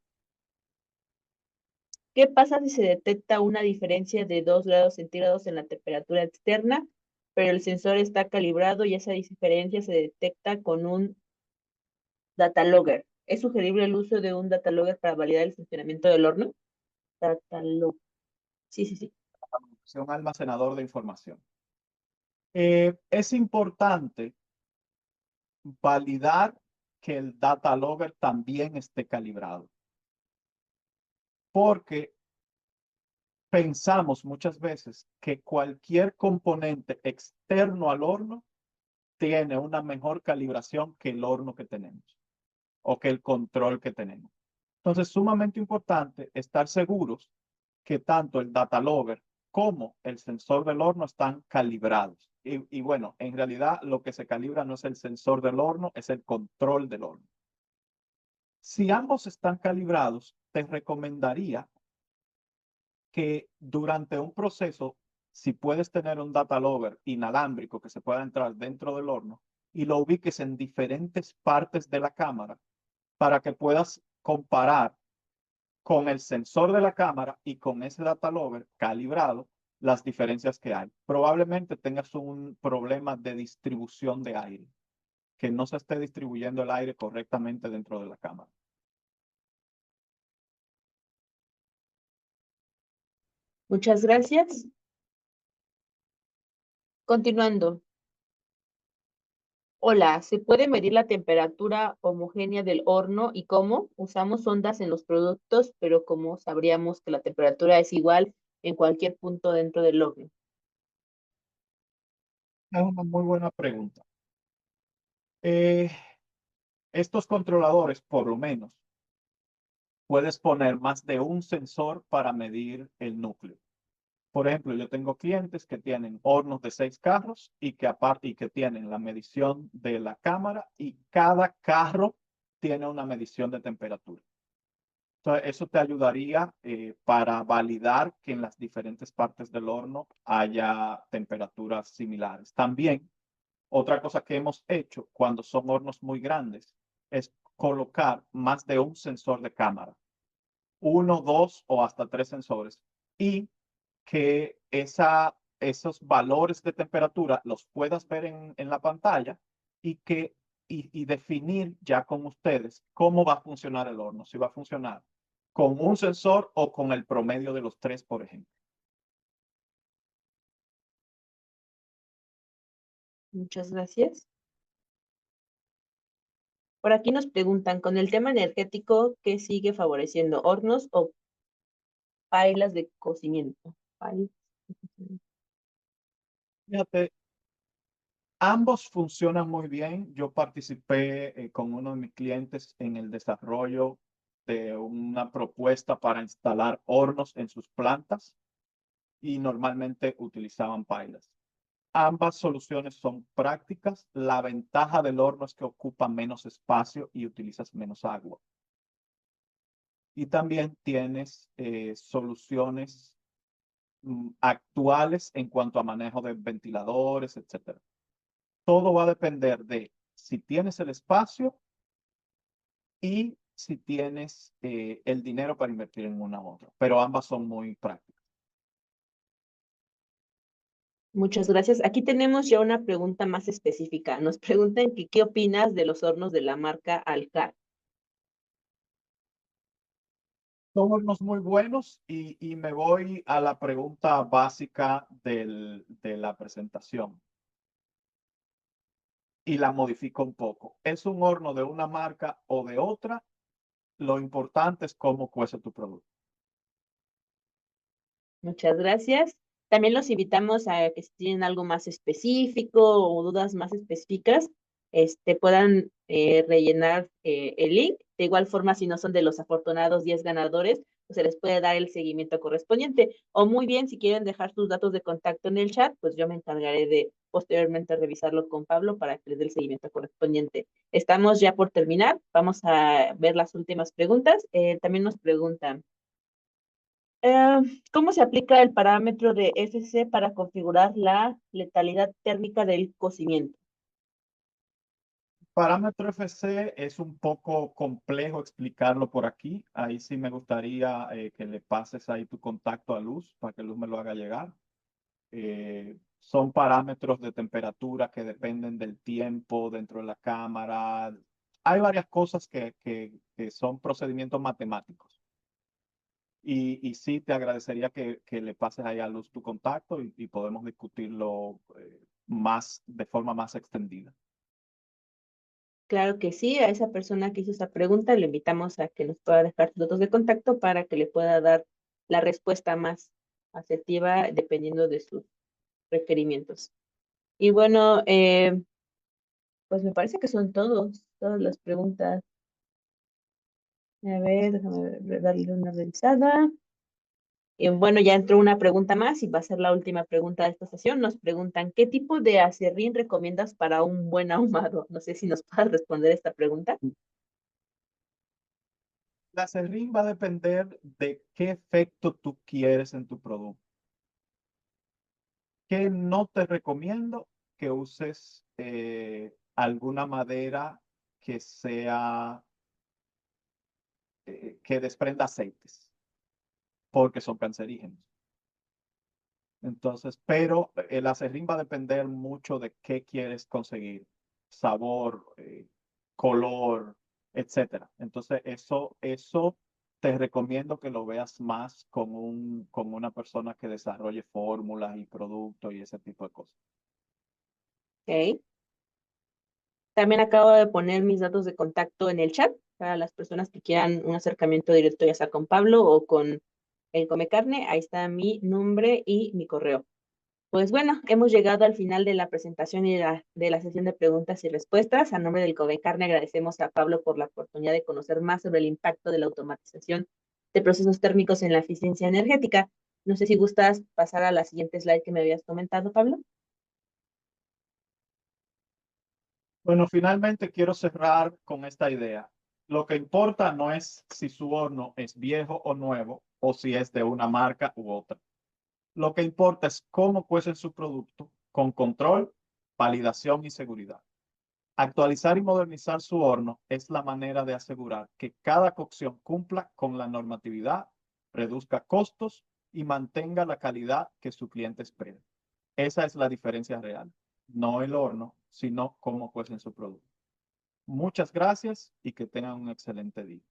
¿qué pasa si se detecta una diferencia de 2 grados centígrados en la temperatura externa, pero el sensor está calibrado y esa diferencia se detecta con un data logger? ¿Es sugerible el uso de un data logger para validar el funcionamiento del horno? Data log. Sí, sí, sí. Es un almacenador de información. Es importante validar que el data logger también esté calibrado, porque pensamos muchas veces que cualquier componente externo al horno tiene una mejor calibración que el horno que tenemos o que el control que tenemos. Entonces, sumamente importante estar seguros que tanto el data logger como el sensor del horno están calibrados. Y bueno, en realidad lo que se calibra no es el sensor del horno, es el control del horno. Si ambos están calibrados, te recomendaría que durante un proceso, si puedes tener un data logger inalámbrico que se pueda entrar dentro del horno y lo ubiques en diferentes partes de la cámara para que puedas comparar con el sensor de la cámara y con ese data logger calibrado las diferencias que hay. Probablemente tengas un problema de distribución de aire, que no se esté distribuyendo el aire correctamente dentro de la cámara. Muchas gracias. Continuando. Hola, ¿se puede medir la temperatura homogénea del horno y cómo? Usamos ondas en los productos, pero ¿cómo sabríamos que la temperatura es igual en cualquier punto dentro del horno? Es una muy buena pregunta. Eh, Estos controladores, por lo menos, puedes poner más de un sensor para medir el núcleo. Por ejemplo, yo tengo clientes que tienen hornos de 6 carros y que aparte y que tienen la medición de la cámara y cada carro tiene una medición de temperatura. Entonces, eso te ayudaría para validar que en las diferentes partes del horno haya temperaturas similares. También, otra cosa que hemos hecho cuando son hornos muy grandes es colocar más de un sensor de cámara, uno, dos o hasta tres sensores, y que esos valores de temperatura los puedas ver en la pantalla y y definir ya con ustedes cómo va a funcionar el horno, si va a funcionar con un sensor o con el promedio de los tres, por ejemplo. Muchas gracias. Por aquí nos preguntan, con el tema energético, ¿qué sigue favoreciendo? ¿Hornos o pailas de cocimiento? Pailas de cocimiento. Fíjate, ambos funcionan muy bien. Yo participé con uno de mis clientes en el desarrollo de una propuesta para instalar hornos en sus plantas y normalmente utilizaban pailas. Ambas soluciones son prácticas. La ventaja del horno es que ocupa menos espacio y utilizas menos agua. Y también tienes soluciones actuales en cuanto a manejo de ventiladores, etcétera. Todo va a depender de si tienes el espacio y si tienes el dinero para invertir en una u otra, pero ambas son muy prácticas. Muchas gracias. Aquí tenemos ya una pregunta más específica. Nos preguntan que qué opinas de los hornos de la marca Alcar. Son hornos muy buenos y me voy a la pregunta básica de la presentación y la modifico un poco. ¿Es un horno de una marca o de otra? Lo importante es cómo cuece tu producto. Muchas gracias. También los invitamos a que si tienen algo más específico o dudas más específicas, puedan rellenar el link. De igual forma, si no son de los afortunados 10 ganadores, pues se les puede dar el seguimiento correspondiente. O muy bien, si quieren dejar sus datos de contacto en el chat, pues yo me encargaré de posteriormente revisarlo con Pablo para que les dé el seguimiento correspondiente. Estamos ya por terminar. Vamos a ver las últimas preguntas. También nos preguntan. Eh, ¿Cómo se aplica el parámetro de FC para configurar la letalidad térmica del cocimiento? Parámetro FC es un poco complejo explicarlo por aquí. Ahí sí me gustaría que le pases ahí tu contacto a Luz para que Luz me lo haga llegar. Son parámetros de temperatura que dependen del tiempo dentro de la cámara. Hay varias cosas que son procedimientos matemáticos. Y sí, te agradecería que le pases ahí a Luz tu contacto y podemos discutirlo más de forma más extendida. Claro que sí, a esa persona que hizo esa pregunta le invitamos a que nos pueda dejar sus datos de contacto para que le pueda dar la respuesta más asertiva dependiendo de sus requerimientos. Y bueno, pues me parece que son todas las preguntas. A ver, déjame darle una revisada. Bueno, ya entró una pregunta más y va a ser la última pregunta de esta sesión. Nos preguntan, ¿qué tipo de aserrín recomiendas para un buen ahumado? No sé si nos puedes responder esta pregunta. La serrín va a depender de qué efecto tú quieres en tu producto. Que no te recomiendo que uses alguna madera que sea, que desprenda aceites, porque son cancerígenos. Entonces, pero el acerrín va a depender mucho de qué quieres conseguir, sabor, color, etcétera. Entonces, eso te recomiendo que lo veas más con una persona que desarrolle fórmulas y productos y ese tipo de cosas. Ok. También acabo de poner mis datos de contacto en el chat para las personas que quieran un acercamiento directo, ya sea con Pablo o con el Come Carne. Ahí está mi nombre y mi correo. Pues bueno, hemos llegado al final de la presentación y de la sesión de preguntas y respuestas. A nombre del Come Carne agradecemos a Pablo por la oportunidad de conocer más sobre el impacto de la automatización de procesos térmicos en la eficiencia energética. No sé si gustas pasar a la siguiente slide que me habías comentado, Pablo. Bueno, finalmente quiero cerrar con esta idea. Lo que importa no es si su horno es viejo o nuevo o si es de una marca u otra. Lo que importa es cómo cuecen su producto con control, validación y seguridad. Actualizar y modernizar su horno es la manera de asegurar que cada cocción cumpla con la normatividad, reduzca costos y mantenga la calidad que su cliente espera. Esa es la diferencia real. No el horno, sino cómo cuecen su producto. Muchas gracias y que tengan un excelente día.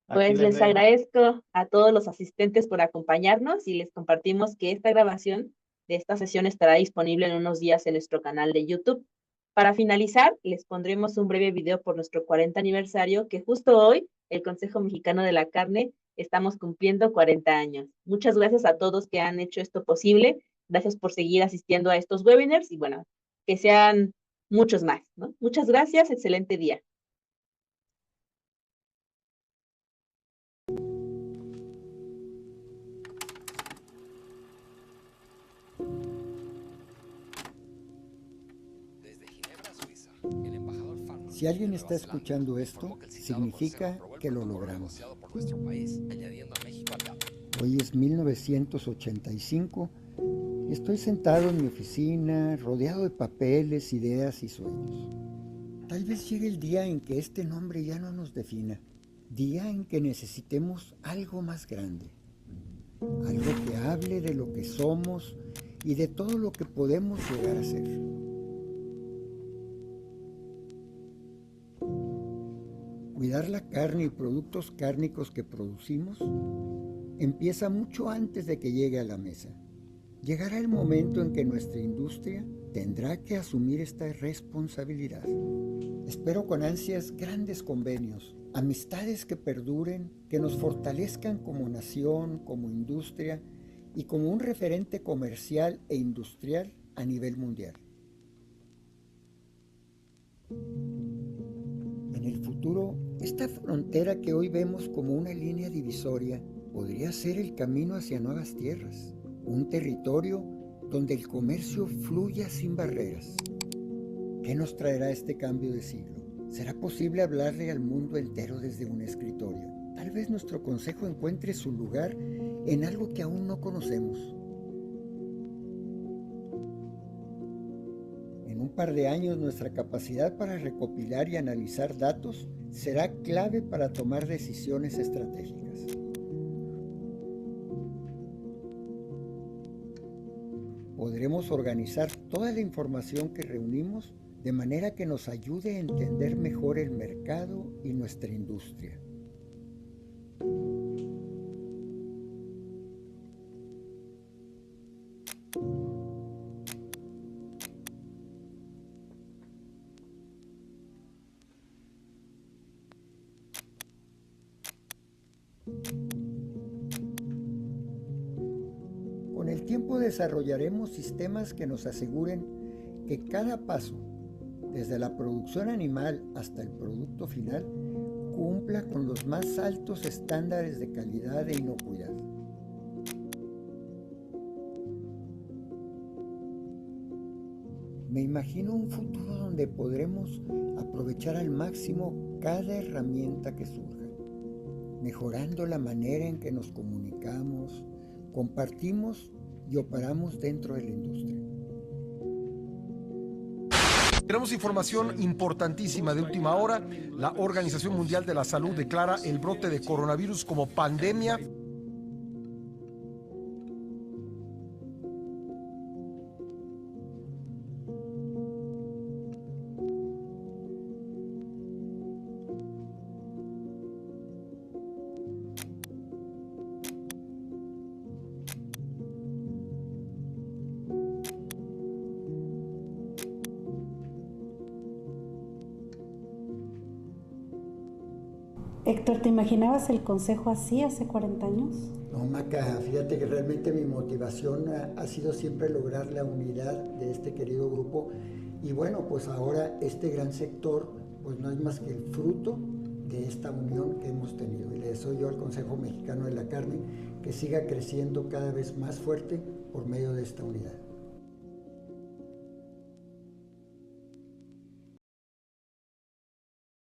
Aquí Pues les les dejo. agradezco a todos los asistentes por acompañarnos y les compartimos que esta grabación de esta sesión estará disponible en unos días en nuestro canal de YouTube. Para finalizar, les pondremos un breve video por nuestro 40 aniversario, que justo hoy, el Consejo Mexicano de la Carne, estamos cumpliendo 40 años. Muchas gracias a todos que han hecho esto posible. Gracias por seguir asistiendo a estos webinars y bueno, que sean muchos más, ¿no? Muchas gracias, excelente día. Si alguien está escuchando esto, significa que lo logramos. Hoy es 1985 y estoy sentado en mi oficina, rodeado de papeles, ideas y sueños. Tal vez llegue el día en que este nombre ya no nos defina, día en que necesitemos algo más grande, algo que hable de lo que somos y de todo lo que podemos llegar a ser. Cuidar la carne y productos cárnicos que producimos empieza mucho antes de que llegue a la mesa. Llegará el momento en que nuestra industria tendrá que asumir esta responsabilidad. Espero con ansias grandes convenios, amistades que perduren, que nos fortalezcan como nación, como industria y como un referente comercial e industrial a nivel mundial. En el futuro, esta frontera que hoy vemos como una línea divisoria podría ser el camino hacia nuevas tierras, un territorio donde el comercio fluya sin barreras. ¿Qué nos traerá este cambio de siglo? ¿Será posible hablarle al mundo entero desde un escritorio? Tal vez nuestro consejo encuentre su lugar en algo que aún no conocemos. En un par de años, nuestra capacidad para recopilar y analizar datos será clave para tomar decisiones estratégicas. Podremos organizar toda la información que reunimos de manera que nos ayude a entender mejor el mercado y nuestra industria. Con el tiempo desarrollaremos sistemas que nos aseguren que cada paso, desde la producción animal hasta el producto final, cumpla con los más altos estándares de calidad e inocuidad. Me imagino un futuro donde podremos aprovechar al máximo cada herramienta que surja, mejorando la manera en que nos comunicamos, compartimos y operamos dentro de la industria. Tenemos información importantísima de última hora. La Organización Mundial de la Salud declara el brote de coronavirus como pandemia. Héctor, ¿te imaginabas el consejo así hace 40 años? No, Maca, fíjate que realmente mi motivación ha sido siempre lograr la unidad de este querido grupo y bueno, pues ahora este gran sector pues no es más que el fruto de esta unión que hemos tenido y le deseo yo al Consejo Mexicano de la Carne que siga creciendo cada vez más fuerte por medio de esta unidad.